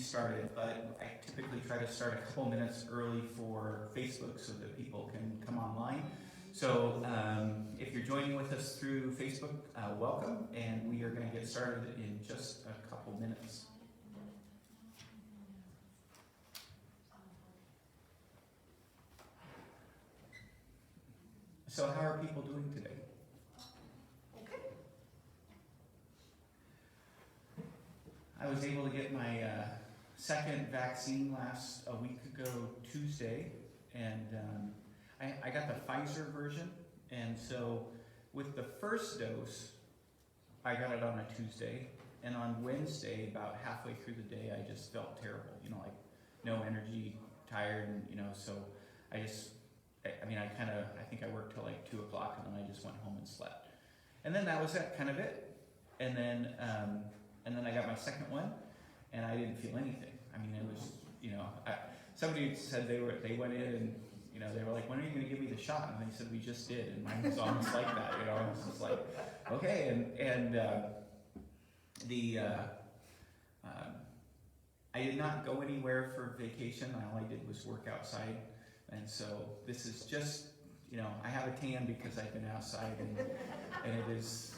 started, but I typically try to start a couple minutes early for Facebook so that people can come online. So if you're joining with us through Facebook, welcome, and we are going to get started in just a couple minutes. So how are people doing today? Okay. I was able to get my second vaccine a week ago Tuesday, and I got the Pfizer version, and so with the first dose, I got it on a Tuesday, and on Wednesday, about halfway through the day, I just felt terrible, like no energy, tired, and so I think I worked till like 2 o'clock, and then I just went home and slept. And then that was kind of it. And then I got my second one, and I didn't feel anything. I mean, it was, somebody said they went in and, they were like, when are you going to give me the shot? And they said, we just did. And mine was almost like that, It was just like, okay. I did not go anywhere for vacation. All I did was work outside. And so this is just, I have a tan because I've been outside, and it is,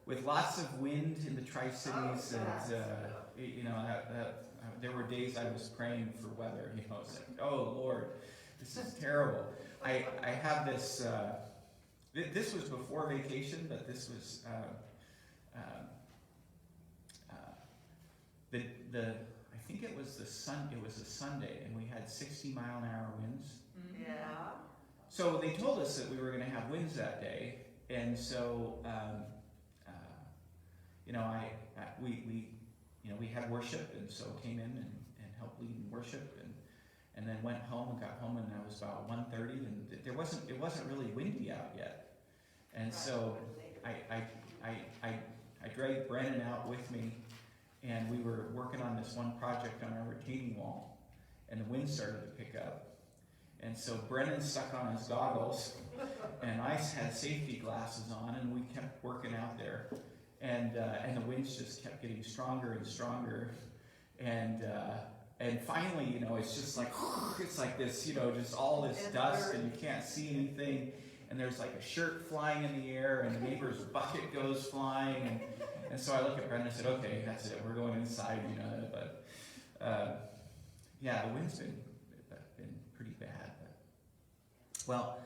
with lots of wind in the Tri-Cities, there were days I was praying for weather, it's like, oh Lord, this is terrible. I have this, this was before vacation, but this was, I think it was a Sunday, and we had 60-mile-an-hour winds. Yeah. So they told us that we were going to have winds that day, and so we had worship, and so came in and helped lead in worship, and then went home and got home, and it was about 1:30, and it wasn't really windy out yet, and so I dragged Brennan out with me. And we were working on this one project on our retaining wall, and the wind started to pick up. And so Brennan stuck on his goggles, and I had safety glasses on, and we kept working out there. And the winds just kept getting stronger and stronger. And finally, it's just like, it's like this, just all this dust, and you can't see anything. And there's like a shirt flying in the air, and the neighbor's bucket goes flying. And so I look at Brendan and said, okay, that's it, we're going inside, but the wind's been pretty bad. Well,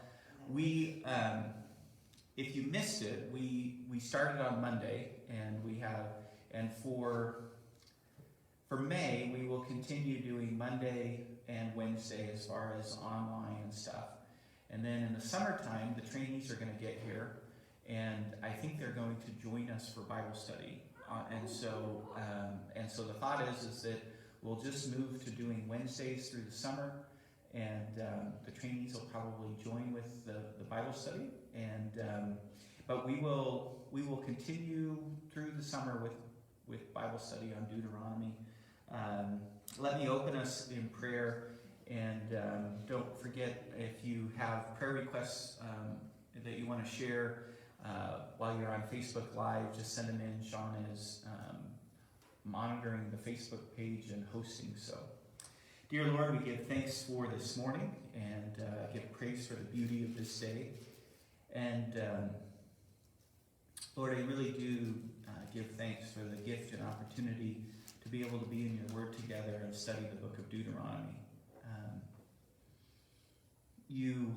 if you missed it, we started on Monday, and for May, we will continue doing Monday and Wednesday as far as online and stuff. And then in the summertime, the trainees are going to get here, and I think they're going to join us for Bible study. And so the thought is that we'll just move to doing Wednesdays through the summer, and the trainees will probably join with the Bible study. But we will continue through the summer with Bible study on Deuteronomy. Let me open us in prayer, and don't forget, if you have prayer requests that you want to share while you're on Facebook Live, just send them in. Sean is monitoring the Facebook page and hosting. So, dear Lord, we give thanks for this morning, and give praise for the beauty of this day. And Lord, I really do give thanks for the gift and opportunity to be able to be in your word together and study the book of Deuteronomy. You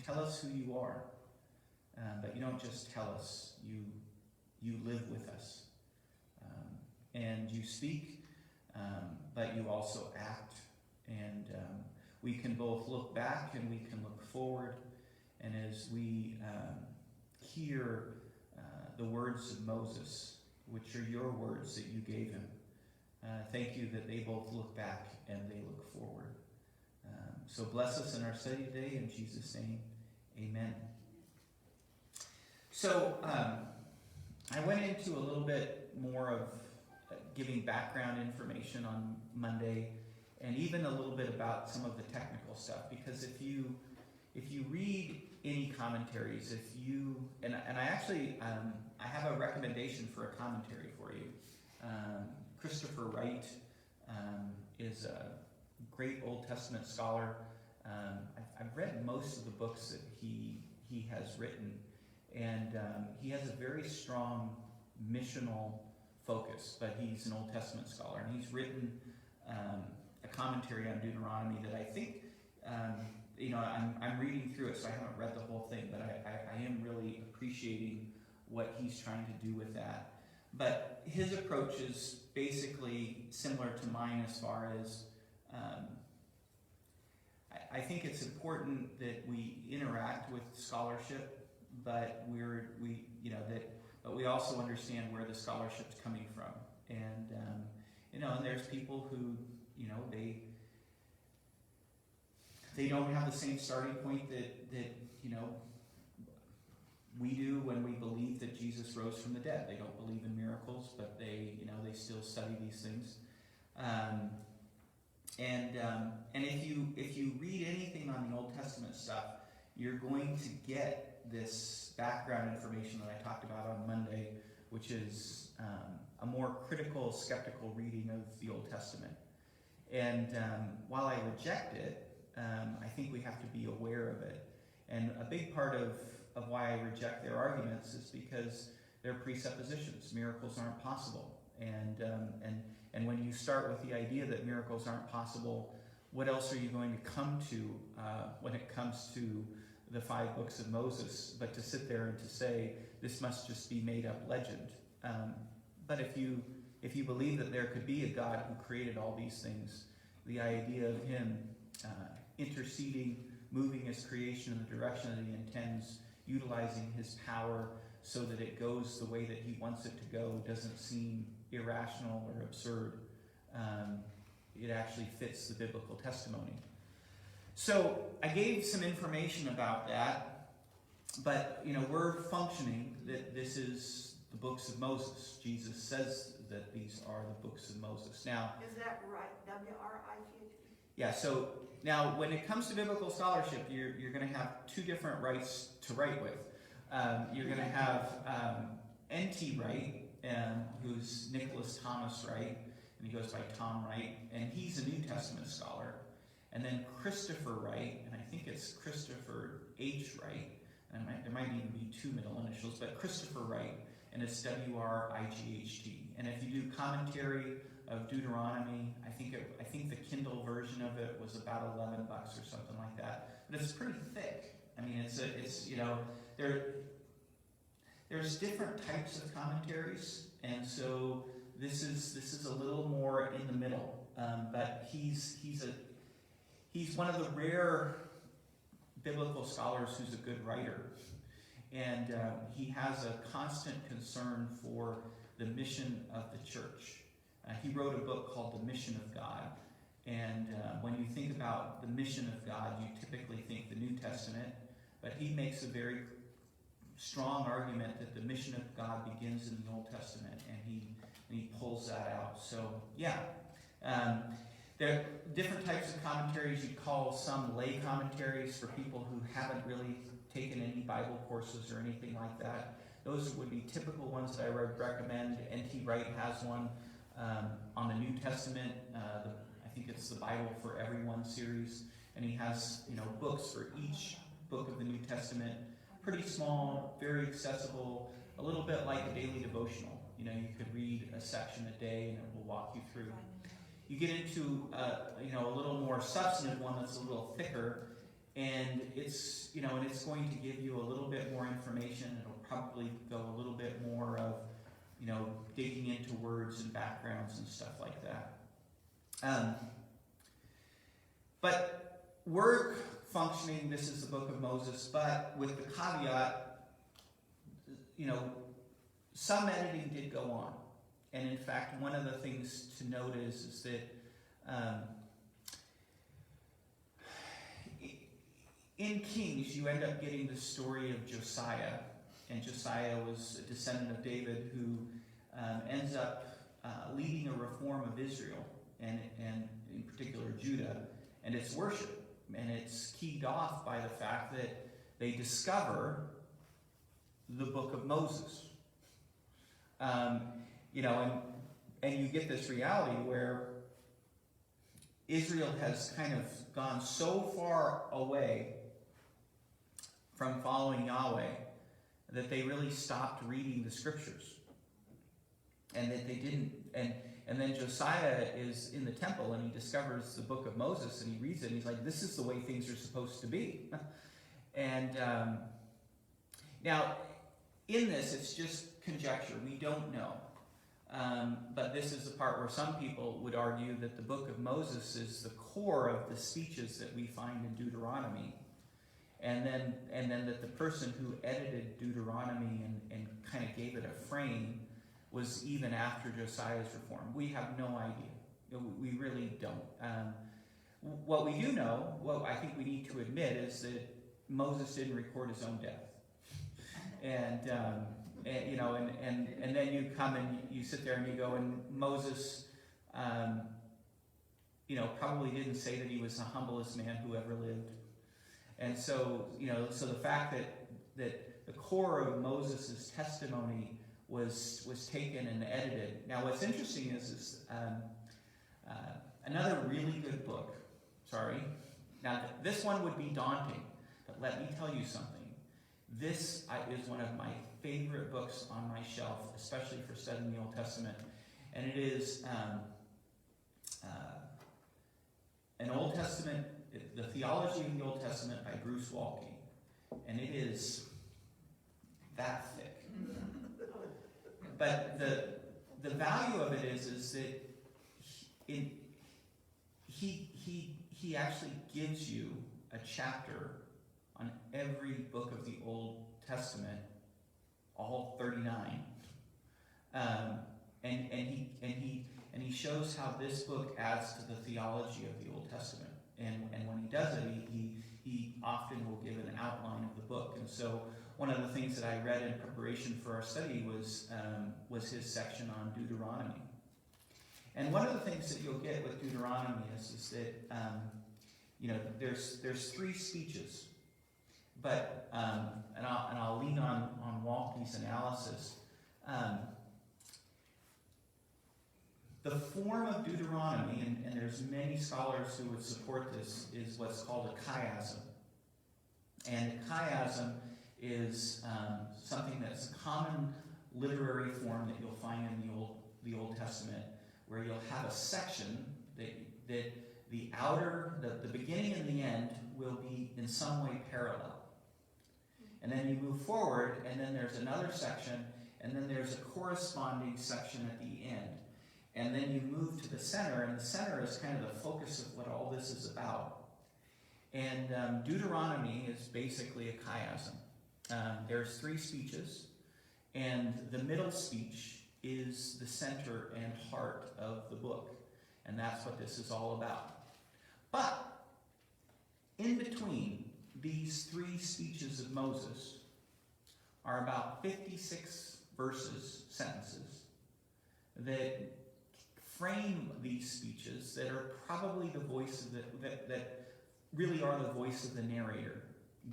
tell us who you are, but you don't just tell us, you live with us. And you speak, but you also act. And we can both look back and we can look forward. And as we hear the words of Moses, which are your words that you gave him, thank you that they both look back and they look forward. So bless us in our study today, in Jesus' name, amen. So I went into a little bit more of giving background information on Monday, and even a little bit about some of the technical stuff, because if you read any commentaries, and I actually I have a recommendation for a commentary for you. Christopher Wright is a great Old Testament scholar. I've read most of the books that he has written, and he has a very strong missional focus, but he's an Old Testament scholar, and he's written a commentary on Deuteronomy that I think, I'm reading through it, so I haven't read the whole thing, but I am really appreciating what he's trying to do with that. But his approach is basically similar to mine as far as I think it's important that we interact with scholarship, but but we also understand where the scholarship's coming from, and and there's people who they don't have the same starting point that we do when we believe that Jesus rose from the dead. They don't believe in miracles, but they still study these things. And if you read anything on the Old Testament stuff, you're going to get this background information that I talked about on Monday, which is a more critical, skeptical reading of the Old Testament. And while I reject it, I think we have to be aware of it. And a big part of why I reject their arguments is because they're presuppositions. Miracles aren't possible. And when you start with the idea that miracles aren't possible, what else are you going to come to when it comes to the 5 books of Moses, but to sit there and to say, this must just be made up legend. But if you believe that there could be a God who created all these things, the idea of him interceding, moving his creation in the direction that he intends, utilizing his power so that it goes the way that he wants it to go, doesn't seem irrational or absurd. It actually fits the biblical testimony. So I gave some information about that, but we're functioning that this is the books of Moses. Jesus says that these are the books of Moses. Now, Is that right? W-R-I-T-H? yeah, so now when it comes to biblical scholarship, you're going to have 2 different Wrights to write with. You're going to have N.T. Wright, who's Nicholas Thomas Wright, and he goes by Tom Wright, and he's a New Testament scholar. And then Christopher Wright, and I think it's Christopher H. Wright, and there might even be 2 middle initials, but Christopher Wright, and it's W-R-I-G-H-T. And if you do commentary of Deuteronomy, I think the Kindle version of it was about $11 or something like that. But it's pretty thick. I mean, there's different types of commentaries, and so this is a little more in the middle. But he's one of the rare biblical scholars who's a good writer, and he has a constant concern for the mission of the church. He wrote a book called The Mission of God, and when you think about the mission of God, you typically think the New Testament, but he makes a very strong argument that the mission of God begins in the Old Testament, and he pulls that out. So yeah, there are different types of commentaries. You call some lay commentaries for people who haven't really taken any Bible courses or anything like that. Those would be typical ones that I would recommend. N.T. Wright has one on the New Testament. I think it's the Bible for Everyone series, and he has books for each book of the New Testament. Pretty small, very accessible, a little bit like a daily devotional. You could read a section a day, and it will walk you through. You get into a little more substantive one that's a little thicker, and it's going to give you a little bit more information. It'll probably go a little bit more of digging into words and backgrounds and stuff like that. But we're functioning, this is the book of Moses, but with the caveat, some editing did go on. And in fact, one of the things to note is that in Kings, you end up getting the story of Josiah. And Josiah was a descendant of David who ends up leading a reform of Israel, and in particular Judah, and its worship. And it's keyed off by the fact that they discover the book of Moses. And you get this reality where Israel has kind of gone so far away from following Yahweh that they really stopped reading the scriptures. And that they didn't, and then Josiah is in the temple and he discovers the book of Moses and he reads it and he's like, this is the way things are supposed to be. And now, in this, it's just conjecture. We don't know. But this is the part where some people would argue that the book of Moses is the core of the speeches that we find in Deuteronomy. And then that the person who edited Deuteronomy and kind of gave it a frame was even after Josiah's reform. We have no idea. We really don't. What we do know, what I think we need to admit, is that Moses didn't record his own death. And then you come and you sit there and you go, and Moses, probably didn't say that he was the humblest man who ever lived. And so, so the fact that the core of Moses' testimony was taken and edited. Now, what's interesting is another really good book. Sorry. Now, this one would be daunting, but let me tell you something. This is one of my favorite books on my shelf, especially for studying the Old Testament. And it is an Old Testament, the Theology of the Old Testament by Bruce Waltke. And it is that thick. But the value of it is that he actually gives you a chapter on every book of the Old Testament, all 39, and he shows how this book adds to the theology of the Old Testament. And when he does it, he often will give an outline of the book. And so one of the things that I read in preparation for our study was his section on Deuteronomy. And one of the things that you'll get with Deuteronomy is that there's three speeches. But and I'll lean on Waltke's analysis. The form of Deuteronomy, and there's many scholars who would support this, is what's called a chiasm. And a chiasm is something that's a common literary form that you'll find in the Old Testament, where you'll have a section that the beginning and the end will be in some way parallel. And then you move forward, and then there's another section, and then there's a corresponding section at the end. And then you move to the center, and the center is kind of the focus of what all this is about. And Deuteronomy is basically a chiasm. There's three speeches, and the middle speech is the center and heart of the book. And that's what this is all about. But in between these three speeches of Moses are about 56 sentences, that frame these speeches that are probably the voice of that really are the voice of the narrator.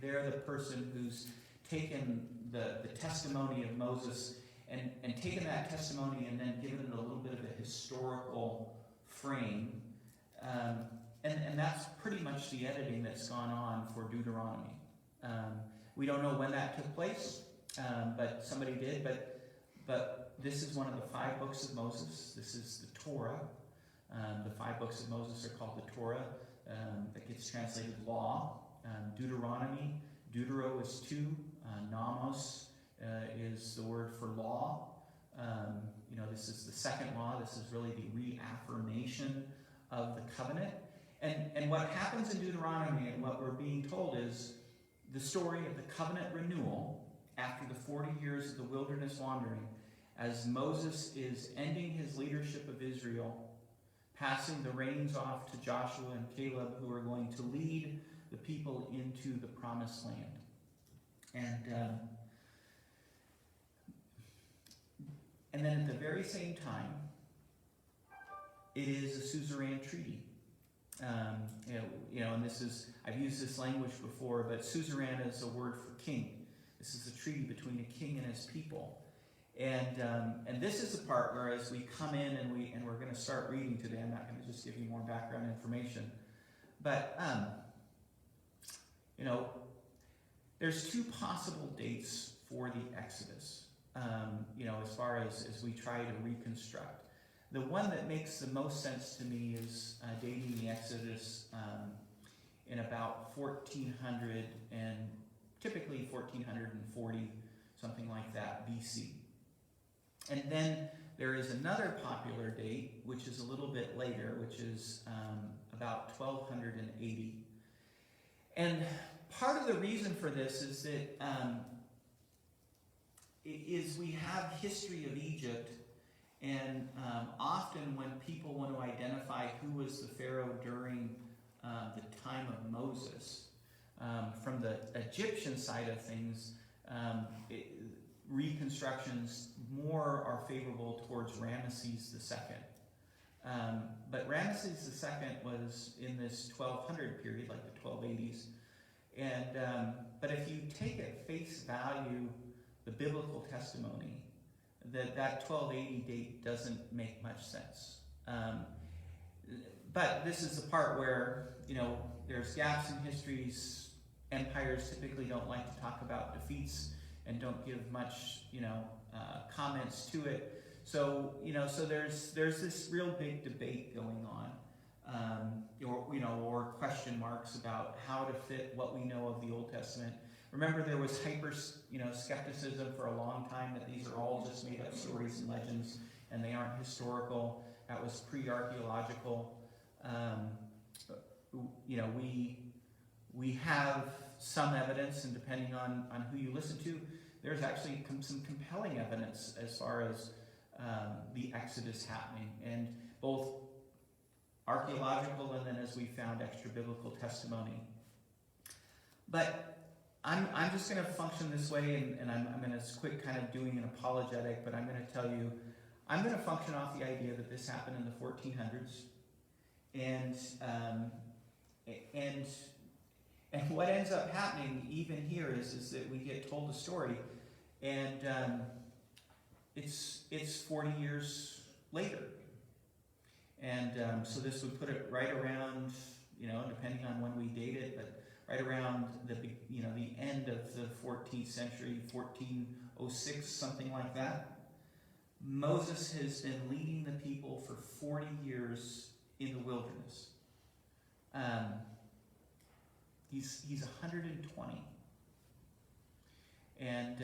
They're the person who's taken the testimony of Moses and taken that testimony and then given it a little bit of a historical frame. And that's pretty much the editing that's gone on for Deuteronomy. We don't know when that took place, but somebody did. But this is one of the 5 books of Moses. This is the Torah. The 5 books of Moses are called the Torah. That gets translated law. Deuteronomy. Deutero is 2. Nomos is the word for law. This is the second law. This is really the reaffirmation of the covenant. And what happens in Deuteronomy and what we're being told is the story of the covenant renewal after the 40 years of the wilderness wandering, as Moses is ending his leadership of Israel, passing the reins off to Joshua and Caleb, who are going to lead the people into the promised land. And then at the very same time, it is a suzerain treaty. And this is, I've used this language before, but suzerain is a word for king. This is a treaty between a king and his people. And this is the part where, as we come in and we're going to start reading today, I'm not going to just give you more background information, but there's two possible dates for the Exodus. As far as we try to reconstruct, the one that makes the most sense to me is dating the Exodus in about 1400 and typically 1440, something like that, BC. And then there is another popular date, which is a little bit later, which is about 1280. And part of the reason for this is that we have history of Egypt, and often when people want to identify who was the Pharaoh during the time of Moses, from the Egyptian side of things, reconstructions more are favorable towards Ramesses II. But Ramesses II was in this 1200 period, like the 1280s. And but if you take at face value the biblical testimony, that 1280 date doesn't make much sense. But this is the part where, there's gaps in histories. Empires typically don't like to talk about defeats and don't give much, comments to it. So, so there's this real big debate going on, or question marks about how to fit what we know of the Old Testament. Remember, there was skepticism for a long time that these are all just made up stories and legends, and they aren't historical. That was pre-archaeological. We have some evidence, and depending on who you listen to, there's actually some compelling evidence as far as the Exodus happening, and both archaeological and then, as we found, extra-biblical testimony. But I'm just going to function this way, and I'm going to quit kind of doing an apologetic, but I'm going to tell you, I'm going to function off the idea that this happened in the 1400s, and what ends up happening even here is that we get told a story, and it's 40 years later, and so this would put it right around, depending on when we date it, but right around the end of the 14th century, 1406, something like that. Moses has been leading the people for 40 years in the wilderness. He's 120, and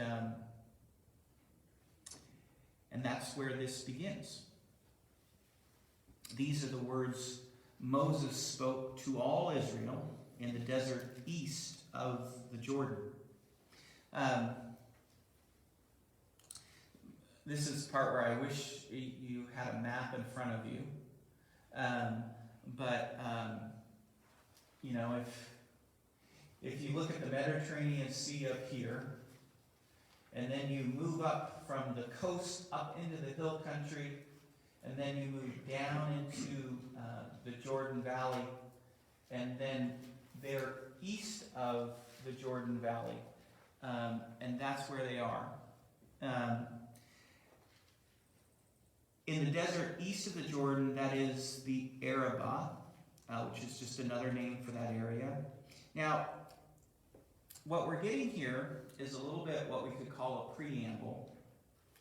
that's where this begins. These are the words Moses spoke to all Israel in the desert east of the Jordan. This is the part where I wish you had a map in front of you. If you look at the Mediterranean Sea up here, and then you move up from the coast up into the hill country, and then you move down into the Jordan Valley, and then they're east of the Jordan Valley, and that's where they are. In the desert east of the Jordan, that is the Arabah, which is just another name for that area. Now, what we're getting here is a little bit what we could call a preamble,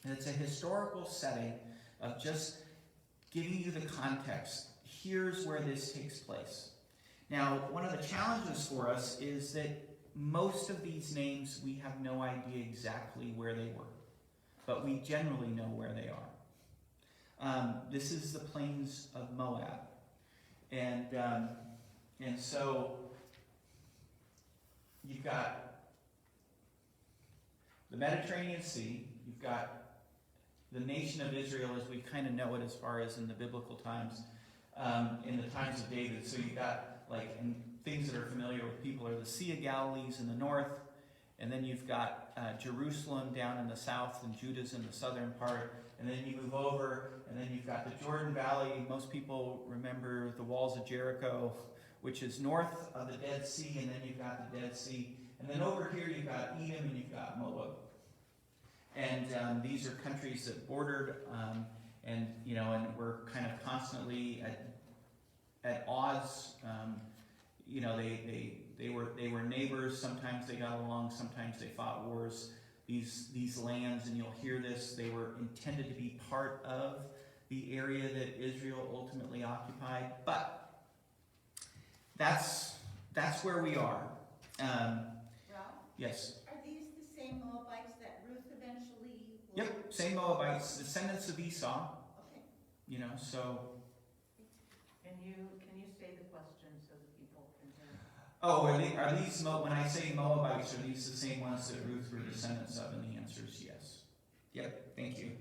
and it's a historical setting of just giving you the context. Here's where this takes place. Now, one of the challenges for us is that most of these names, we have no idea exactly where they were, but we generally know where they are. This is the plains of Moab, and so you've got the Mediterranean Sea, you've got the nation of Israel as we kind of know it as far as in the biblical times, in the times of David. So you've got, and things that are familiar with people are the Sea of Galilees in the north, and then you've got Jerusalem down in the south, and Judah's in the southern part, and then you move over, and then you've got the Jordan Valley. Most people remember the walls of Jericho, which is north of the Dead Sea, and then you've got the Dead Sea. And then over here you've got Edom and you've got Moab. And these are countries that bordered, and were kind of constantly at odds. They were neighbors. Sometimes they got along. Sometimes they fought wars. These lands, and you'll hear this, they were intended to be part of the area that Israel ultimately occupied. But that's where we are. Ralph? Yes. Are these the same Moabites that Ruth eventually? Yep. Same Moabites, descendants of Esau. Okay. So. Can you say the question so that people can hear? Oh, are these when I say Moabites, are these the same ones that Ruth were descendants of? And the answer is yes. Yep. Thank you.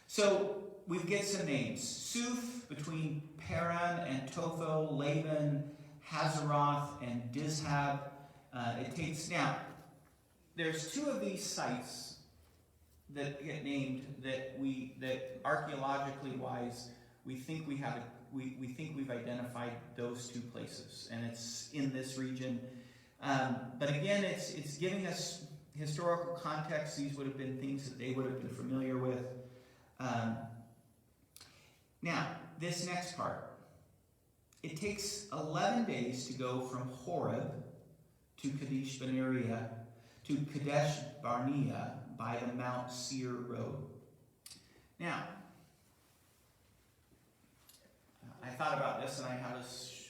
So we get some names: Suf, between Paran and Topho; Laban, Hazeroth, and Dizhab. Now, there's two of these sites that get named that archaeologically wise, we think we've identified those two places, and it's in this region. But again, it's giving us historical context. These would have been things that they would have been familiar with. Now, this next part. It takes 11 days to go from Horeb to Kadesh Barnea to Kadesh Barnea by the Mount Seir road. Now, I thought about this, and I have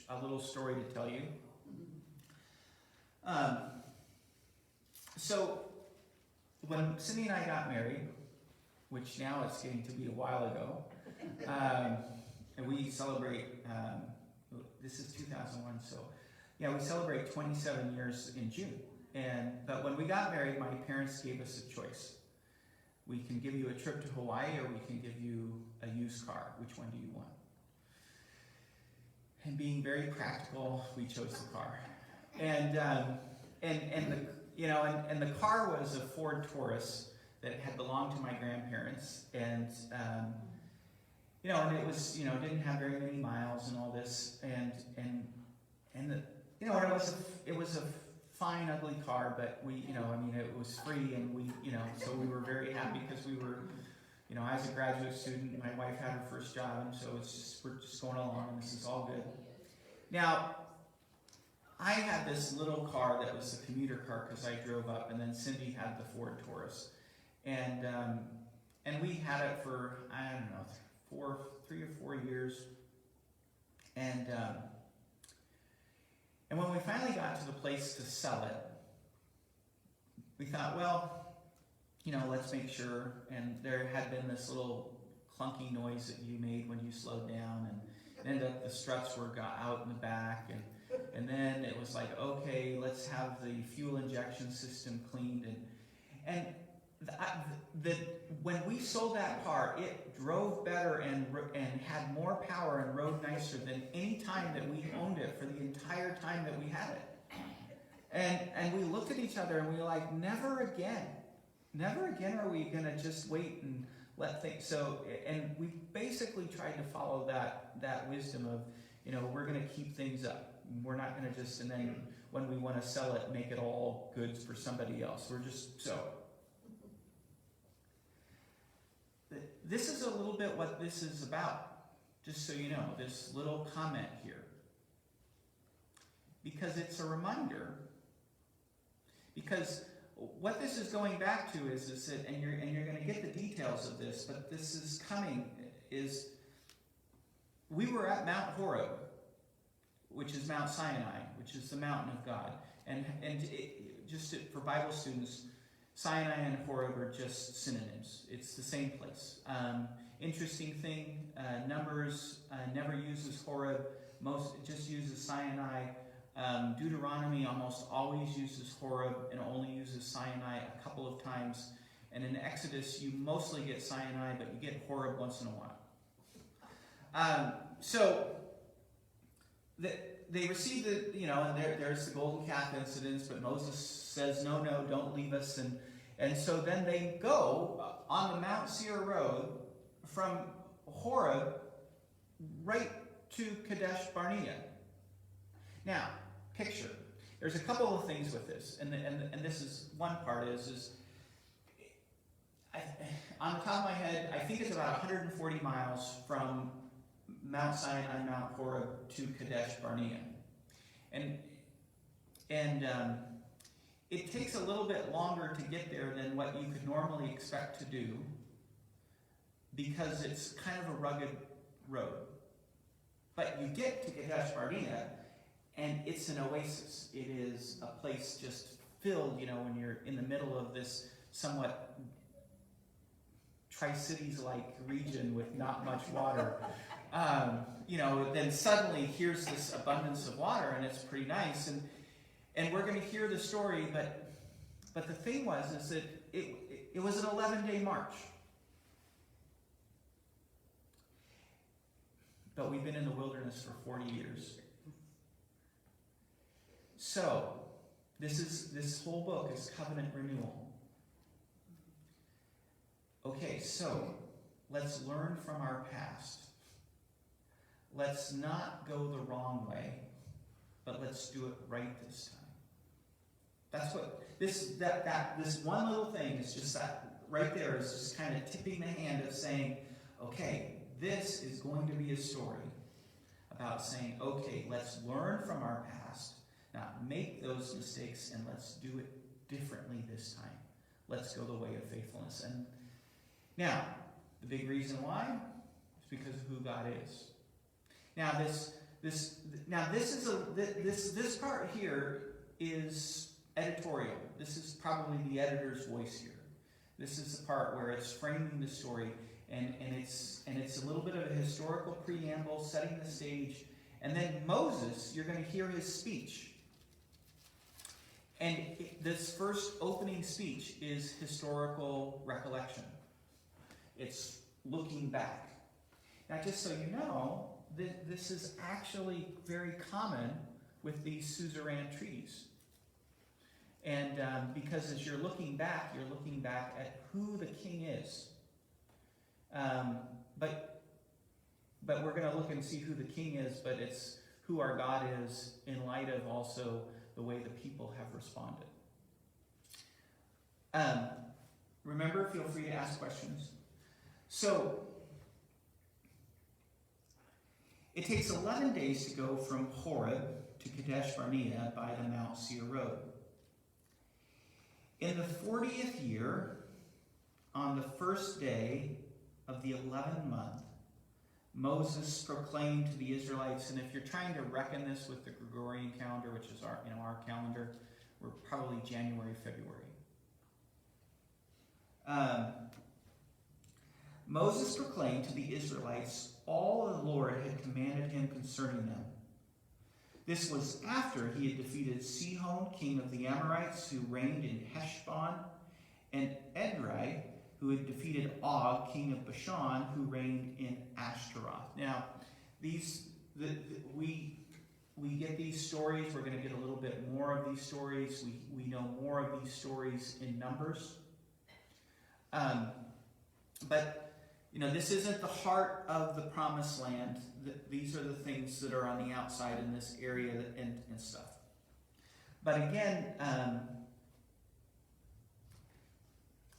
a little story to tell you. So, when Cindy and I got married, which now it's getting to be a while ago, and we celebrate, this is 2001, so yeah, we celebrate 27 years in June. But when we got married, my parents gave us a choice. We can give you a trip to Hawaii, or we can give you a used car. Which one do you want? And being very practical, we chose the car. And the car was a Ford Taurus that had belonged to my grandparents, and it was, didn't have very many miles and all this, it was a fine, ugly car, but it was free, and so we were very happy because we were, as a graduate student, my wife had her first job, and so we're just going along, and this is all good. Now, I had this little car that was a commuter car because I drove up, and then Cindy had the Ford Taurus, and we had it for, I don't know, 3 or 4 years, and when we finally got to the place to sell it, we thought, well, let's make sure. And there had been this little clunky noise that you made when you slowed down, and then the struts got out in the back, and then it was like, okay, let's have the fuel injection system cleaned, and when we sold that car, it drove better and had more power and rode nicer than any time that we owned it for the entire time that we had it. And we looked at each other and we were like, never again are we going to just wait and let things. So, and we basically tried to follow that wisdom of, we're going to keep things up. We're not going to just, and then when we want to sell it, make it all goods for somebody else. We're just so. This is a little bit what this is about, just so you know, this little comment here. Because it's a reminder. Because what this is going back to is that, and you're going to get the details of this, but this is coming, is we were at Mount Horeb, which is Mount Sinai, which is the mountain of God. And for Bible students, Sinai and Horeb are just synonyms. It's the same place. Interesting thing, Numbers never uses Horeb. It just uses Sinai. Deuteronomy almost always uses Horeb and only uses Sinai a couple of times. And in Exodus, you mostly get Sinai, but you get Horeb once in a while. So they receive and there's the golden calf incidents, but Moses says, no, don't leave us. And so then they go on the Mount Seir road from Horeb right to Kadesh Barnea. Now, picture. There's a couple of things with this, and this is one part is On the top of my head, I think it's about 140 miles from Mount Sinai, Mount Horeb to Kadesh Barnea. And it takes a little bit longer to get there than what you could normally expect to do because it's kind of a rugged road. But you get to Kadesh Barnea, and it's an oasis. It is a place just filled, when you're in the middle of this somewhat Tri-Cities-like region with not much water. Then suddenly here's this abundance of water, and it's pretty nice. And we're going to hear the story, but the thing is that it was an 11-day march. But we've been in the wilderness for 40 years. So, this whole book is covenant renewal. Okay, so let's learn from our past. Let's not go the wrong way, but let's do it right this time. That's what this one little thing is just that right there is just kind of tipping the hand of saying, okay, this is going to be a story about saying, okay, let's learn from our past, not make those mistakes, and let's do it differently this time. Let's go the way of faithfulness. And now, the big reason why is because of who God is. Now, this part here is editorial. This is probably the editor's voice here. This is the part where it's framing the story, and it's a little bit of a historical preamble, setting the stage. And then Moses, you're going to hear his speech. And this first opening speech is historical recollection. It's looking back. Now, just so you know, this is actually very common with these suzerain treaties. And because as you're looking back at who the king is. But we're going to look and see who the king is, but it's who our God is in light of also the way the people have responded. Remember, feel free to ask questions. So, it takes 11 days to go from Horeb to Kadesh Barnea by the Mount Seir road. In the 40th year, on the first day of the 11th month, Moses proclaimed to the Israelites, and if you're trying to reckon this with the Gregorian calendar, which is our calendar, we're probably January, February. Moses proclaimed to the Israelites all the Lord had commanded him concerning them. This was after he had defeated Sihon, king of the Amorites, who reigned in Heshbon, and Edrei, who had defeated Og, king of Bashan, who reigned in Ashtaroth. Now, we get these stories. We're going to get a little bit more of these stories. We know more of these stories in Numbers. But this isn't the heart of the promised land. These are the things that are on the outside in this area and stuff. But again,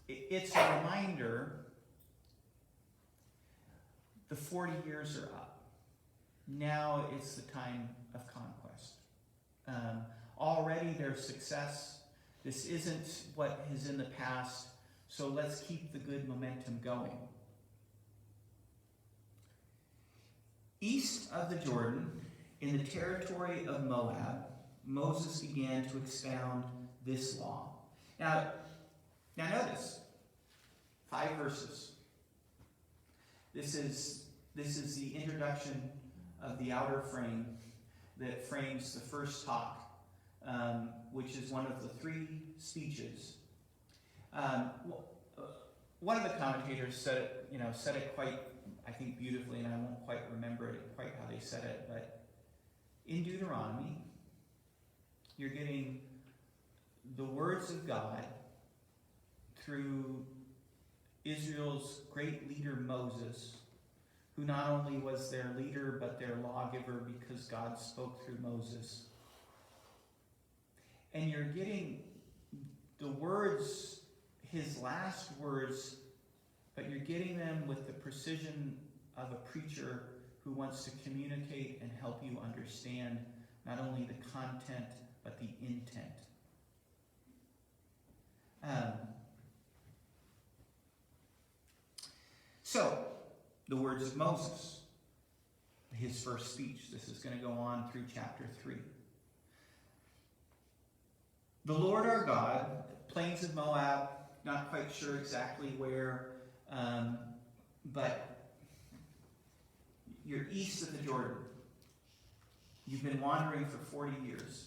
it's a reminder the 40 years are up. Now it's the time of conquest. Already there's success. This isn't what is in the past, so let's keep the good momentum going. East of the Jordan, in the territory of Moab, Moses began to expound this law. Now notice, 5 verses. This is the introduction of the outer frame that frames the first talk, which is one of the 3 speeches. One of the commentators said it quite, I think, beautifully, and I won't quite remember it quite how they said it, but in Deuteronomy, you're getting the words of God through Israel's great leader Moses, who not only was their leader but their lawgiver because God spoke through Moses. And you're getting the words, his last words, but you're getting them with the precision of a preacher who wants to communicate and help you understand not only the content, but the intent. So, the words of Moses, his first speech. This is going to go on through chapter 3. The Lord our God, plains of Moab, not quite sure exactly where, but you're east of the Jordan. You've been wandering for 40 years,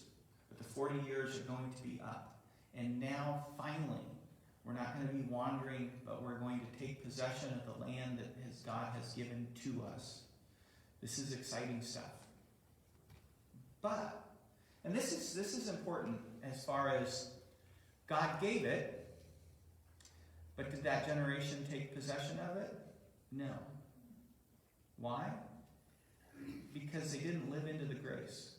but the 40 years are going to be up. And now, finally, we're not going to be wandering, but we're going to take possession of the land that God has given to us. This is exciting stuff. But, and this is important as far as God gave it, but did that generation take possession of it? No. Why? Because they didn't live into the grace.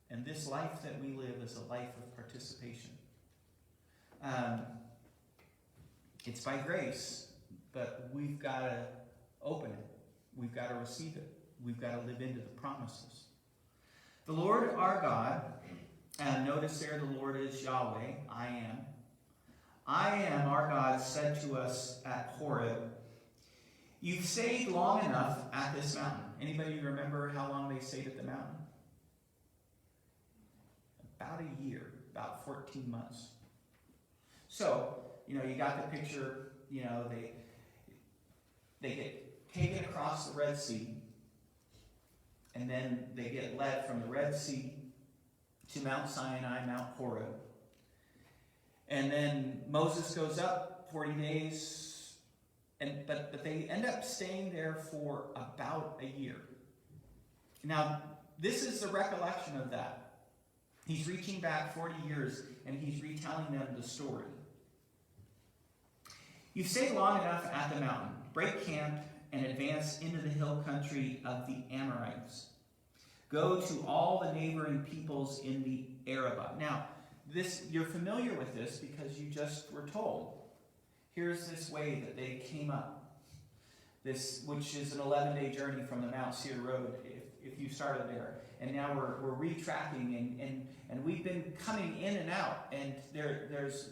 And this life that we live is a life of participation. It's by grace, but we've got to open it. We've got to receive it. We've got to live into the promises. The Lord our God, and notice there the Lord is Yahweh, I am. I am, our God, said to us at Horeb, you've stayed long enough at this mountain. Anybody remember how long they stayed at the mountain? About a year, about 14 months. So, you got the picture, they get taken across the Red Sea, and then they get led from the Red Sea to Mount Sinai, Mount Horeb. And then Moses goes up 40 days, but they end up staying there for about a year. Now, this is the recollection of that. He's reaching back 40 years, and he's retelling them the story. You stay long enough at the mountain, break camp, and advance into the hill country of the Amorites. Go to all the neighboring peoples in the Arabah. Now, you're familiar with this because you just were told. Here's this way that they came up. This, which is an 11-day journey from the Mount Seir Road, if you started there. And now we're retracking, and we've been coming in and out. And there's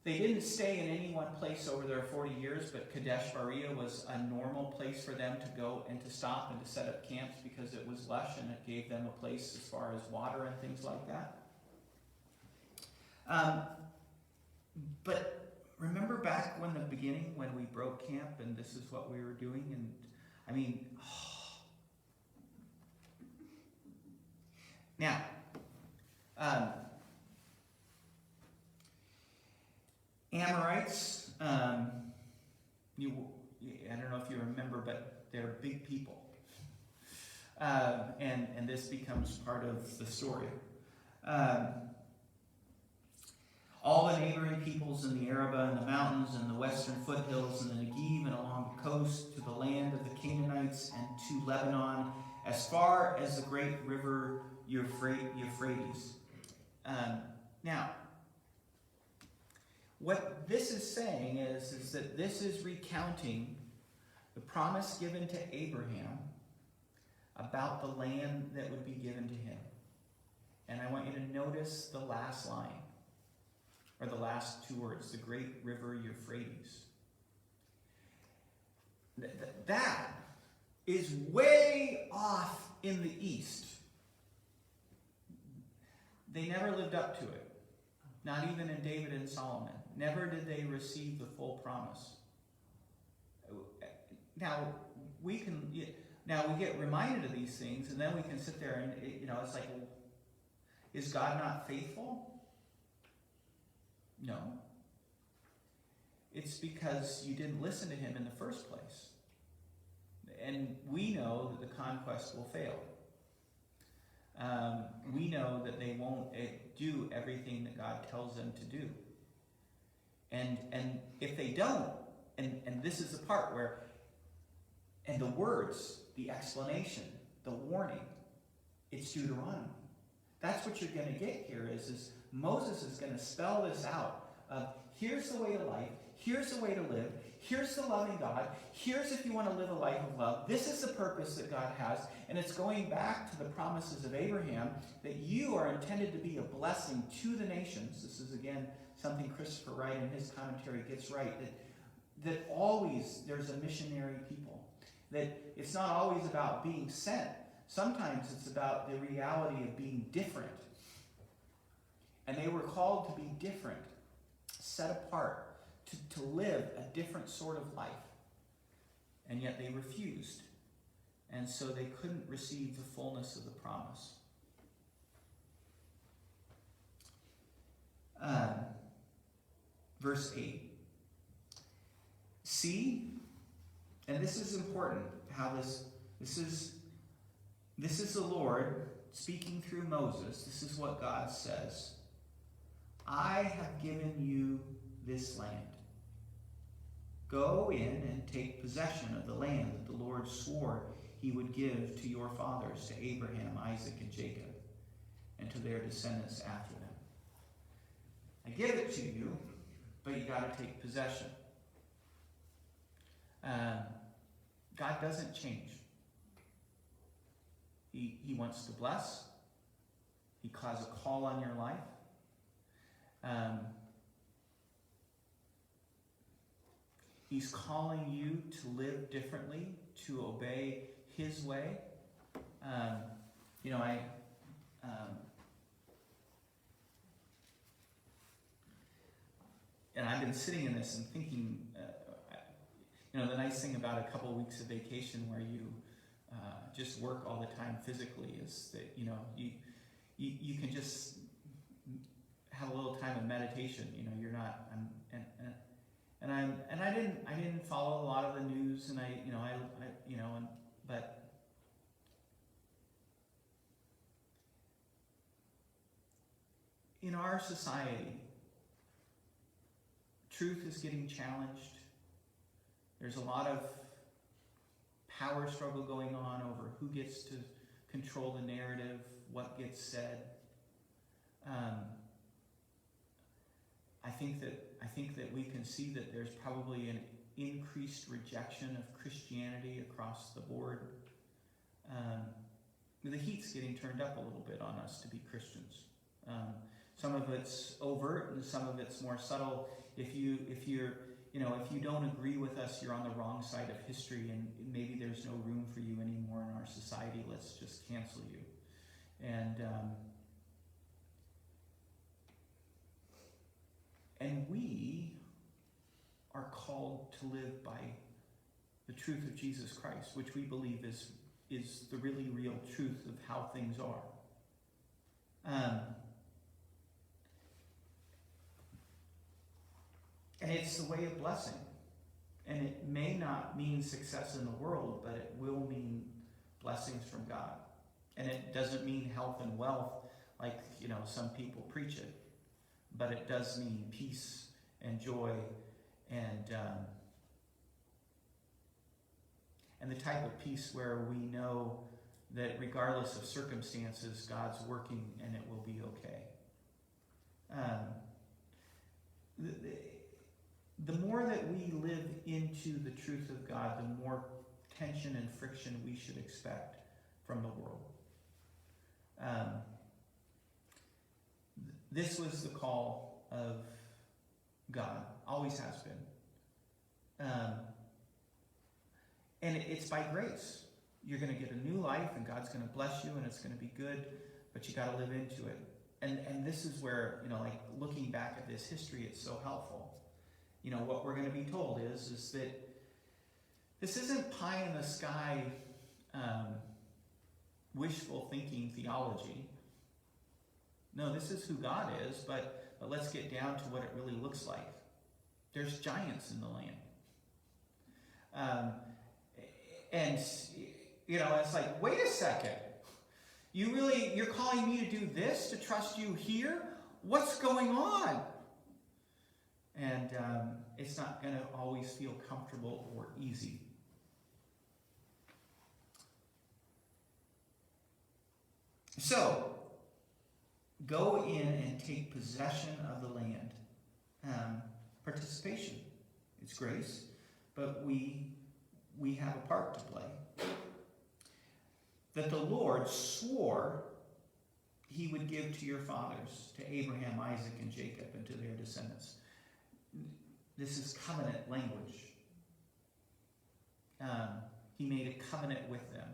they didn't stay in any one place over their 40 years, but Kadesh Barnea was a normal place for them to go and to stop and to set up camps because it was lush and it gave them a place as far as water and things like that. But remember back when the beginning, when we broke camp and this is what we were doing? And I mean, now, Amorites, I don't know if you remember, but they're big people. And this becomes part of the story. All the neighboring peoples in the Arabah and the mountains and the western foothills and the Negev and along the coast to the land of the Canaanites and to Lebanon, as far as the great river Euphrates. Now, what this is saying is that this is recounting the promise given to Abraham about the land that would be given to him. And I want you to notice the last line, or the last two words, the great river Euphrates. That is way off in the east. They never lived up to it. Not even in David and Solomon. Never did they receive the full promise. Now, we get reminded of these things, and then we can sit there and, it's like, well, is God not faithful? No. It's because you didn't listen to him in the first place. And we know that the conquest will fail. We know that they won't do everything that God tells them to do. And if they don't, and this is the part where, and the words, the explanation, the warning, it's Deuteronomy. That's what you're going to get here is Moses is going to spell this out of here's the way to life, here's the way to live, here's the loving God, here's if you want to live a life of love, this is the purpose that God has, and it's going back to the promises of Abraham that you are intended to be a blessing to the nations. This is, again, something Christopher Wright in his commentary gets right, that always there's a missionary people, that it's not always about being sent. Sometimes it's about the reality of being different. And they were called to be different, set apart, to live a different sort of life. And yet they refused. And so they couldn't receive the fullness of the promise. Verse 8. See, and this is important, how this is the Lord speaking through Moses. This is what God says. I have given you this land. Go in and take possession of the land that the Lord swore he would give to your fathers, to Abraham, Isaac, and Jacob, and to their descendants after them. I give it to you, but you got to take possession. God doesn't change. He wants to bless. He calls a call on your life. He's calling you to live differently, to obey his way. And I've been sitting in this and thinking, the nice thing about a couple of weeks of vacation where you just work all the time physically is that, you can just have a little time of meditation. You're not, I didn't follow a lot of the news, and but in our society, truth is getting challenged. There's a lot of power struggle going on over who gets to control the narrative, what gets said. I think that we can see that there's probably an increased rejection of Christianity across the board. The heat's getting turned up a little bit on us to be Christians. Some of it's overt and some of it's more subtle. If you don't agree with us, you're on the wrong side of history, and maybe there's no room for you anymore in our society. Let's just cancel you. And we are called to live by the truth of Jesus Christ, which we believe is the really real truth of how things are. And it's the way of blessing. And it may not mean success in the world, but it will mean blessings from God. And it doesn't mean health and wealth like, some people preach it. But it does mean peace and joy and the type of peace where we know that regardless of circumstances, God's working and it will be okay. The more that we live into the truth of God, the more tension and friction we should expect from the world. This was the call of God, always has been. And it's by grace. You're going to get a new life, and God's going to bless you, and it's going to be good, but you got to live into it. And this is where, looking back at this history, it's so helpful. What we're going to be told is that this isn't pie in the sky, wishful thinking theology. No, this is who God is, but let's get down to what it really looks like. There's giants in the land. And it's like, wait a second. You're calling me to do this, to trust you here? What's going on? And it's not going to always feel comfortable or easy. So, go in and take possession of the land. participation. It's grace, but we have a part to play. That the Lord swore he would give to your fathers, to Abraham, Isaac, and Jacob, and to their descendants. This is covenant language. He made a covenant with them.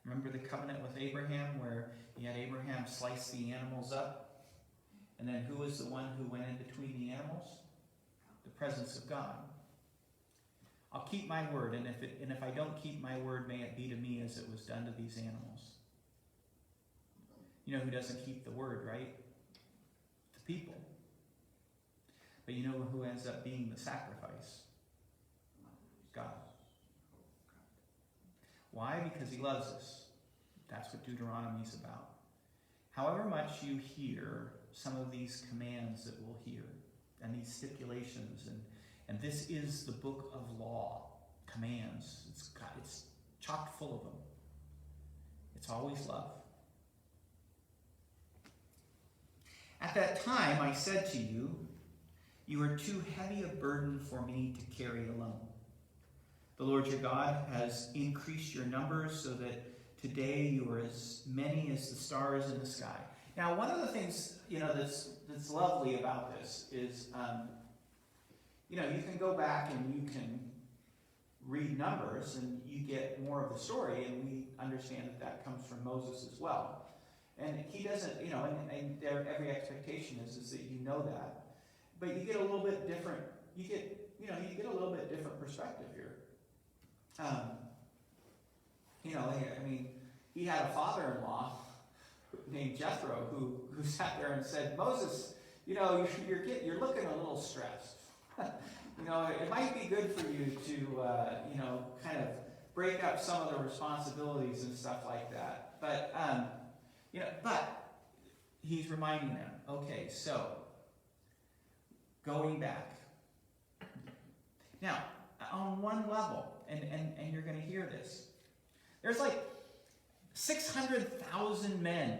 Remember the covenant with Abraham, where he had Abraham slice the animals up? And then who was the one who went in between the animals? The presence of God. I'll keep my word, and if I don't keep my word, may it be to me as it was done to these animals. You know who doesn't keep the word, right? The people. But you know who ends up being the sacrifice? God. Why? Because he loves us. That's what Deuteronomy is about. However much you hear some of these commands that we'll hear, and these stipulations, and this is the book of law, commands. It's chock full of them. It's always love. At that time I said to you, you are too heavy a burden for me to carry alone. The Lord your God has increased your numbers so that today you are as many as the stars in the sky. Now, one of the things, that's lovely about this is, you can go back and you can read Numbers and you get more of the story, and we understand that comes from Moses as well. And he doesn't, and every expectation is that you know that. But you get a little bit different, you get a little bit different perspective here. He had a father-in-law named Jethro who sat there and said, Moses, you're looking a little stressed. It might be good for you to, kind of break up some of the responsibilities and stuff like that. But, but he's reminding them, okay, so, going back. Now, on one level, and you're going to hear this, there's like 600,000 men,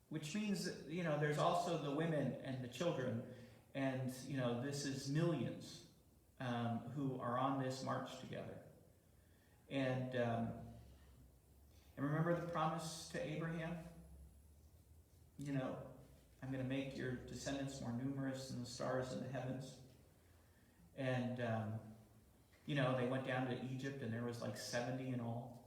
which means that, there's also the women and the children, and, this is millions who are on this march together. And remember the promise to Abraham? I'm going to make your descendants more numerous than the stars in the heavens. And, they went down to Egypt, and there was like 70 in all.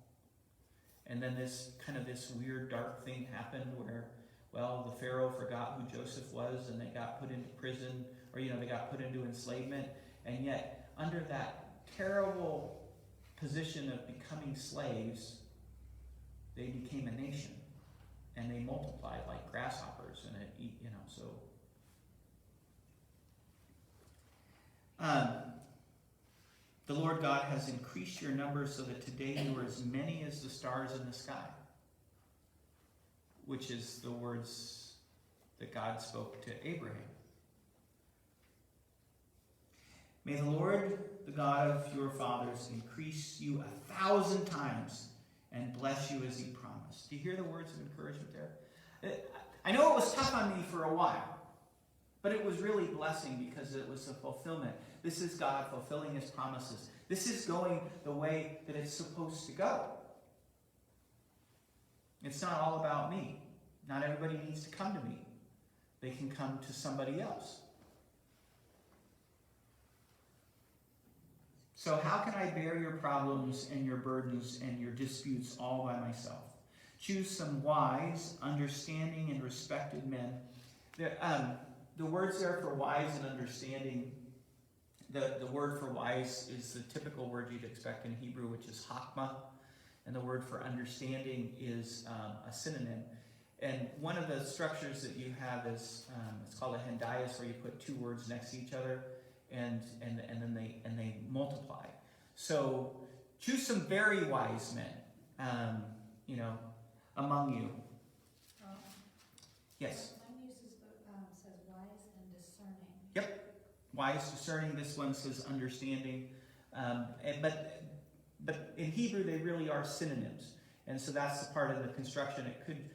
And then this weird dark thing happened where, the Pharaoh forgot who Joseph was, and they got put into prison, or, they got put into enslavement. And yet, under that terrible position of becoming slaves, they became a nation. And they multiplied like grasshoppers, and the Lord God has increased your numbers so that today you are as many as the stars in the sky, which is the words that God spoke to Abraham. May the Lord, the God of your fathers, increase you 1,000 times and bless you as he promised. Do you hear the words of encouragement there? I know it was tough on me for a while, but it was really blessing because it was a fulfillment. This is God fulfilling his promises. This is going the way that it's supposed to go. It's not all about me. Not everybody needs to come to me. They can come to somebody else. So how can I bear your problems and your burdens and your disputes all by myself? Choose some wise, understanding, and respected men. The words there for wise and understanding, the word for wise is the typical word you'd expect in Hebrew, which is chakma. And the word for understanding is a synonym. And one of the structures that you have is, it's called a hendias, where you put two words next to each other. And then they multiply. So choose some very wise men, among you. Yes. One says wise and discerning. Yep, wise, discerning. This one says understanding. But in Hebrew they really are synonyms, and so that's the part of the construction. It could,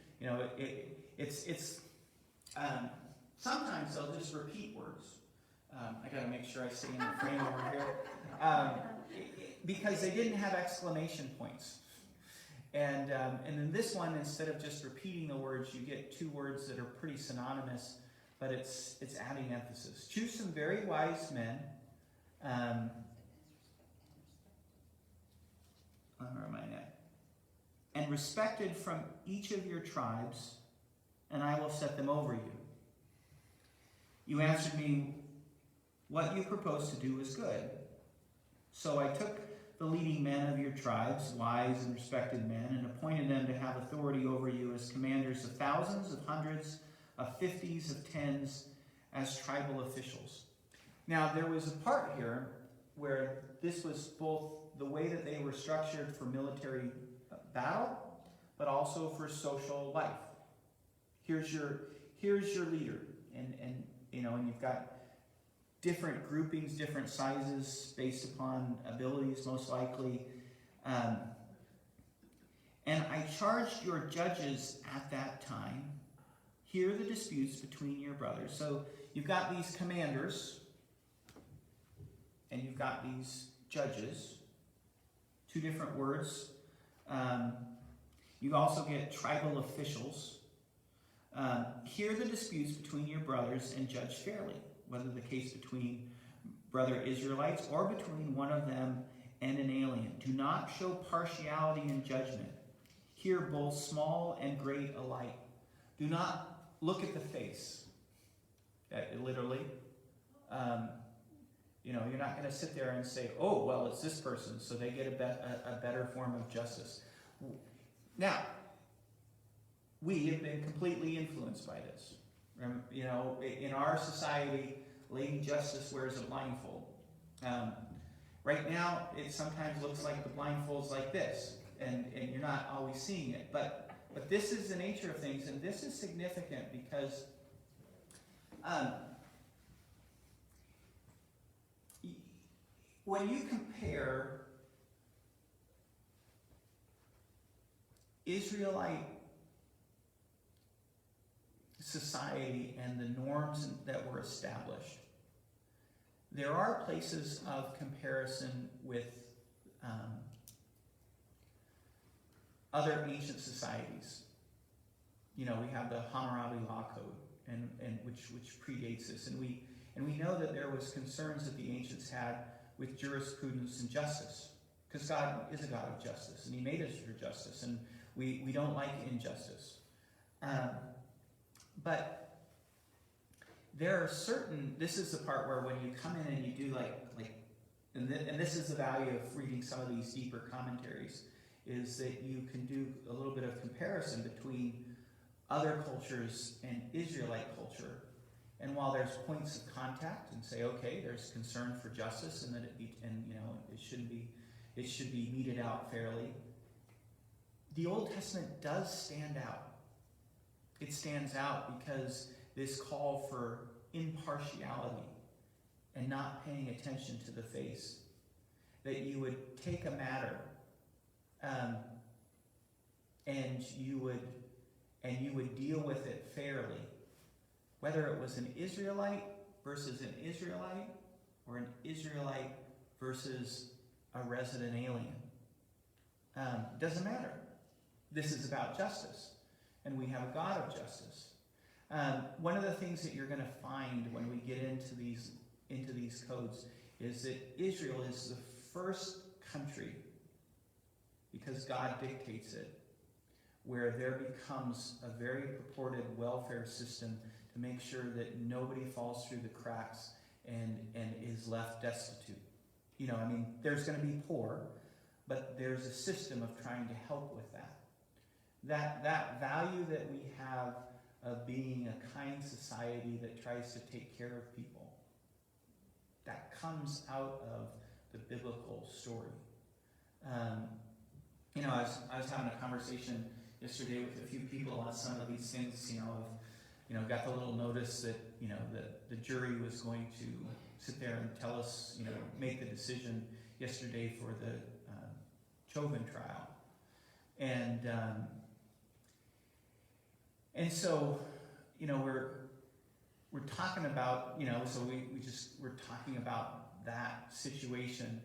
it's sometimes they'll just repeat words. I got to make sure I stay in the frame over here. Because they didn't have exclamation points. And in this one, instead of just repeating the words, you get two words that are pretty synonymous, but it's adding emphasis. Choose some very wise men. Where am I at? And respected from each of your tribes, and I will set them over you. You answered me, what you propose to do is good. So I took the leading men of your tribes, wise and respected men, and appointed them to have authority over you as commanders of thousands, of hundreds, of fifties, of tens, as tribal officials. Now, there was a part here where this was both the way that they were structured for military battle, but also for social life. Here's your leader, and you've got different groupings, different sizes based upon abilities, most likely. And I charged your judges at that time, hear the disputes between your brothers. So you've got these commanders, and you've got these judges. Two different words. You also get tribal officials. Hear the disputes between your brothers and judge fairly, whether the case between brother Israelites or between one of them and an alien. Do not show partiality in judgment. Hear both small and great alike. Do not look at the face. Literally. You're not going to sit there and say, oh, well, it's this person, so they get a better form of justice. Now, we have been completely influenced by this. In our society, Lady Justice wears a blindfold. Right now, it sometimes looks like the blindfold's like this, and you're not always seeing it. But this is the nature of things, and this is significant because when you compare Israelite society and the norms that were established, there are places of comparison with other ancient societies. We have the Hammurabi Law Code, and which predates this, and we know that there was concerns that the ancients had with jurisprudence and justice, because God is a God of justice, and He made us for justice, and we don't like injustice. But there are certain, this is the part where when you come in and you do and this is the value of reading some of these deeper commentaries, is that you can do a little bit of comparison between other cultures and Israelite culture. And while there's points of contact and say, okay, there's concern for justice and that it should be meted out fairly, the Old Testament does stand out. It stands out because this call for impartiality and not paying attention to the face, that you would take a matter and you would deal with it fairly, whether it was an Israelite versus an Israelite or an Israelite versus a resident alien. Doesn't matter. This is about justice, and we have a God of justice. One of the things that you're going to find when we get into these codes is that Israel is the first country, because God dictates it, where there becomes a very purported welfare system to make sure that nobody falls through the cracks and is left destitute. There's going to be poor, but there's a system of trying to help with that. That value that we have of being a kind society that tries to take care of people, that comes out of the biblical story. I was having a conversation yesterday with a few people on some of these things, got the little notice that, that the jury was going to sit there and tell us, make the decision yesterday for the Chauvin trial. And so, we're talking about, so we're talking about that situation,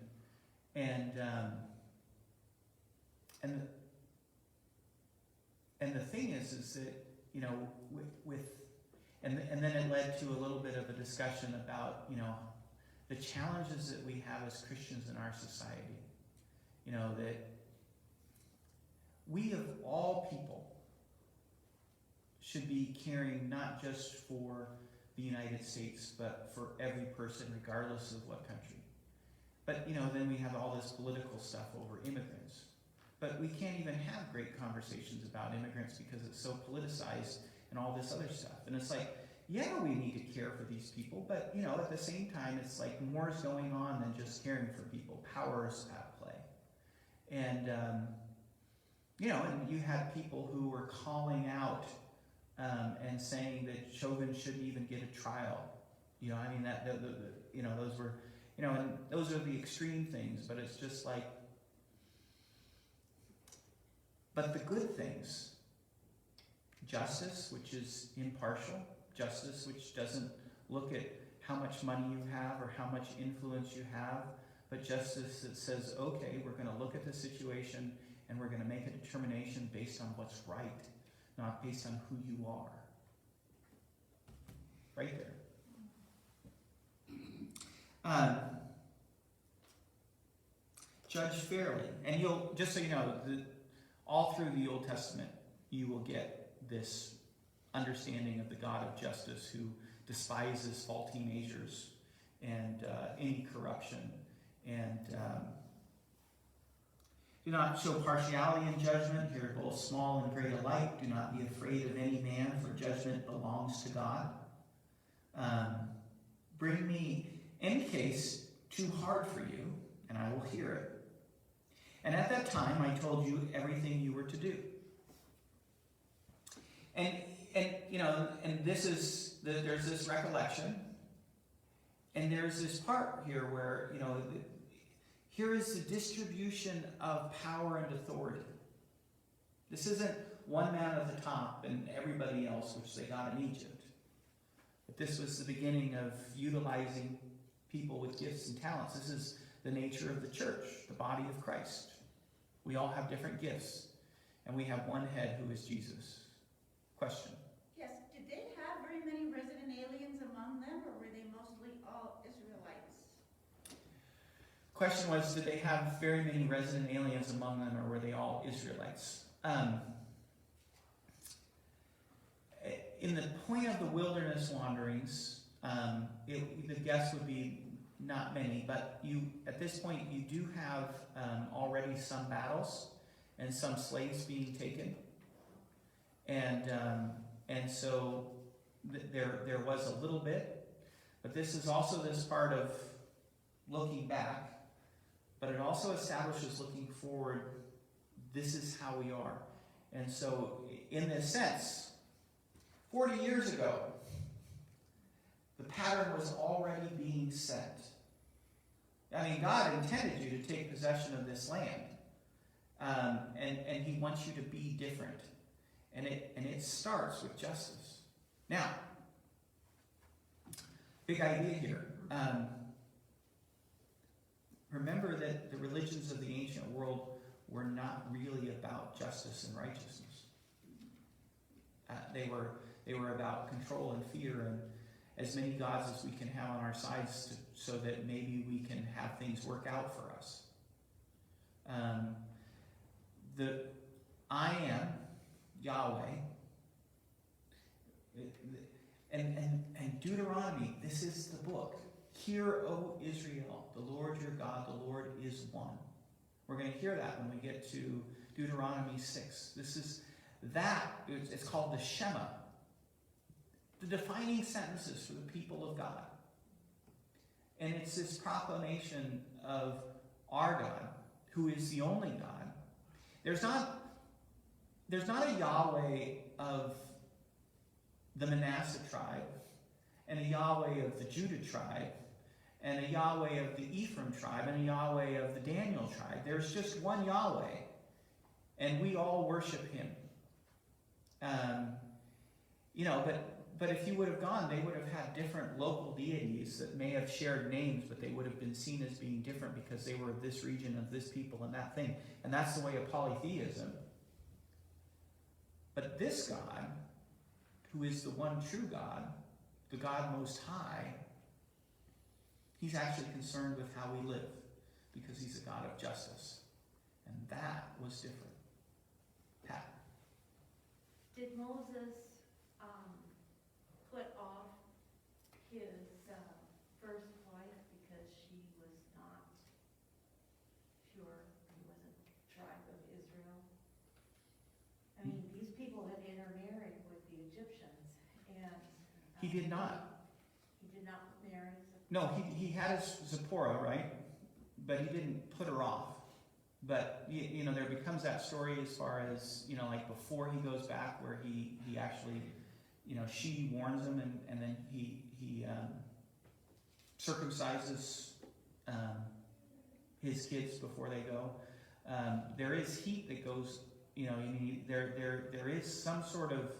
and the thing is that, and then it led to a little bit of a discussion about, the challenges that we have as Christians in our society. That we of all people should be caring not just for the United States, but for every person, regardless of what country. But, then we have all this political stuff over immigrants. But we can't even have great conversations about immigrants because it's so politicized and all this other stuff. And it's like, yeah, we need to care for these people, but, at the same time, it's like more is going on than just caring for people. Power is at play. And, and you had people who were calling out and saying that Chauvin shouldn't even get a trial. Those were, and those are the extreme things, but it's just like, but the good things, justice, which is impartial, justice, which doesn't look at how much money you have or how much influence you have, but justice that says, okay, we're going to look at the situation and we're going to make a determination based on what's right, not based on who you are. Right there. Judge fairly. And you'll, just so you know, all through the Old Testament, you will get this understanding of the God of justice who despises faulty measures and any corruption. And do not show partiality in judgment. Here both small and great alike. Do not be afraid of any man, for judgment belongs to God. Bring me any case too hard for you, and I will hear it. And at that time I told you everything you were to do. And this is, there's this recollection, and there's this part here where, here is the distribution of power and authority. This isn't one man at the top and everybody else, which they got in Egypt. But this was the beginning of utilizing people with gifts and talents. This is the nature of the church, the body of Christ. We all have different gifts, and we have one head who is Jesus. Question? Yes, did they have very many resident aliens among them, or were they mostly all Israelites? Question was, did they have very many resident aliens among them, or were they all Israelites? In the point of the wilderness wanderings, the guess would be not many, but at this point you do have already some battles and some slaves being taken, and so there was a little bit, but this is also this part of looking back, but it also establishes looking forward. This is how we are, and so in this sense, 40 years ago, the pattern was already being set. I mean, God intended you to take possession of this land, and He wants you to be different, and it starts with justice. Now, big idea here. Remember that the religions of the ancient world were not really about justice and righteousness. They were about control and fear and as many gods as we can have on our sides so that maybe we can have things work out for us. The I am Yahweh, and Deuteronomy, this is the book. Hear, O Israel, the Lord your God, the Lord is one. We're going to hear that when we get to Deuteronomy 6. This is that, it's called the Shema. The defining sentences for the people of God. And it's this proclamation of our God, who is the only God. There's not a Yahweh of the Manasseh tribe, and a Yahweh of the Judah tribe, and a Yahweh of the Ephraim tribe, and a Yahweh of the Daniel tribe. There's just one Yahweh, and we all worship Him. but if you would have gone, they would have had different local deities that may have shared names, but they would have been seen as being different because they were of this region, of this people, and that thing. And that's the way of polytheism. But this God, who is the one true God, the God Most High, he's actually concerned with how we live because he's a God of justice. And that was different. Pat. Did Moses put off his first wife because she was not pure? He wasn't tribe of Israel. I mean, these people had intermarried with the Egyptians, and He did not. He did not marry. No, he had his Zipporah, right? But he didn't put her off. But, you know, there becomes that story as far as, you know, like before he goes back where he actually, you know, she warns him and then he circumcises his kids before they go. There is heat that goes, you know, there is some sort of,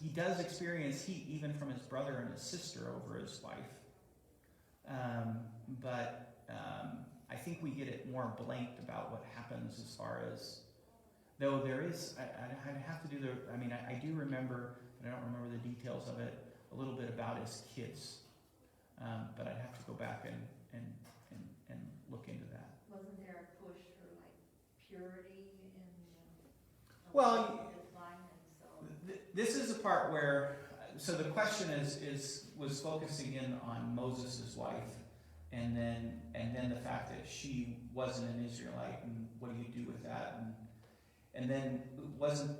he does experience heat even from his brother and his sister over his wife. But I think we get it more blanked about what happens as far as, though there is, I'd have to do I do remember, but I don't remember the details of it, a little bit about his kids. But I'd have to go back and look into that. Wasn't there a push for like purity in the Well, line, and so this is the part where, so the question was focusing in on Moses' wife, and then the fact that she wasn't an Israelite, and what do you do with that, and then wasn't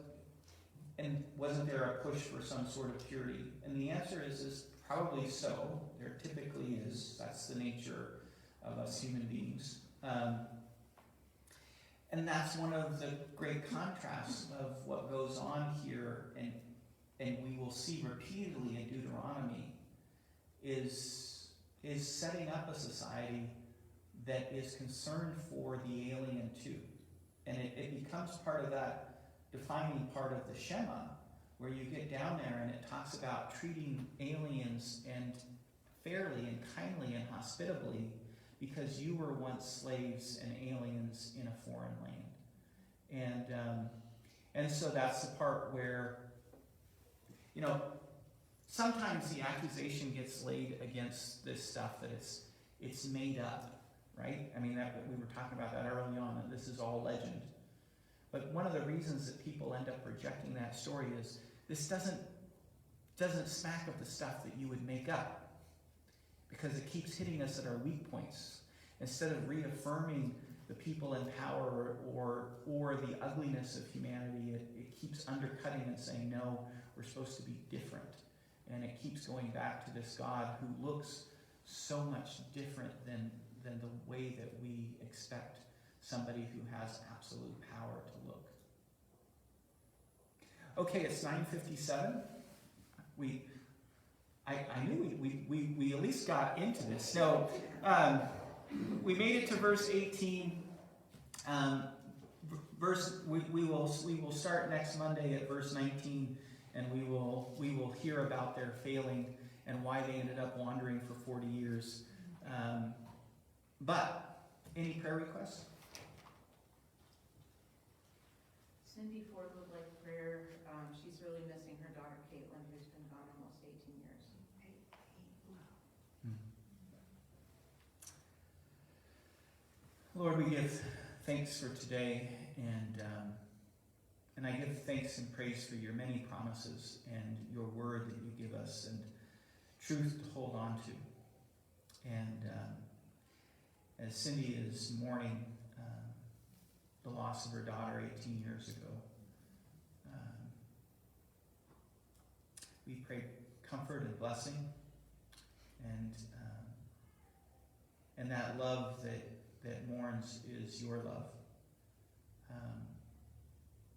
there a push for some sort of purity? And the answer is probably so. There typically is. That's the nature of us human beings. And that's one of the great contrasts of what goes on here, and we will see repeatedly in Deuteronomy, is setting up a society that is concerned for the alien too. And it becomes part of that defining part of the Shema, where you get down there and it talks about treating aliens and fairly and kindly and hospitably because you were once slaves and aliens in a foreign land. And so that's the part where, you know, sometimes the accusation gets laid against this stuff that it's made up, right? I mean, that we were talking about that early on, that this is all legend. But one of the reasons that people end up rejecting that story is this doesn't smack of the stuff that you would make up, because it keeps hitting us at our weak points. Instead of reaffirming the people in power or the ugliness of humanity, it keeps undercutting and saying, no, we're supposed to be different. And it keeps going back to this God who looks so much different than the way that we expect somebody who has absolute power to look. Okay, it's 9:57. I knew we at least got into this. So we made it to verse 18. We will start next Monday at verse 19, and we will hear about their failing and why they ended up wandering for 40 years. But any prayer requests? Cindy Ford would like prayer. She's really missing her daughter Caitlin, who's been gone almost 18 years. Lord, we give thanks for today, and I give thanks and praise for your many promises and your word that you give us and truth to hold on to. And as Cindy is mourning the loss of her daughter 18 years ago, we pray comfort and blessing, and that love that mourns is your love.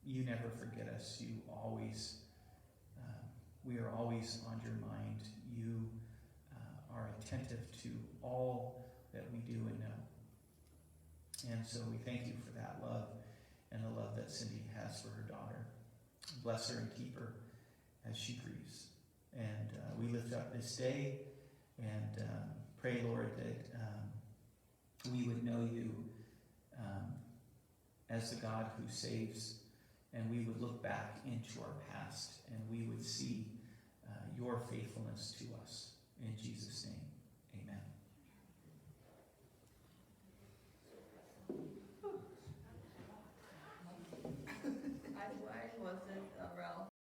You never forget us. You always, we are always on your mind. You are attentive to all that we do and know. And so we thank you for that love and the love that Cindy has for her daughter. Bless her and keep her as she grieves. And we lift up this day and pray, Lord, that we would know you as the God who saves, and we would look back into our past and we would see your faithfulness to us. In Jesus' name, amen.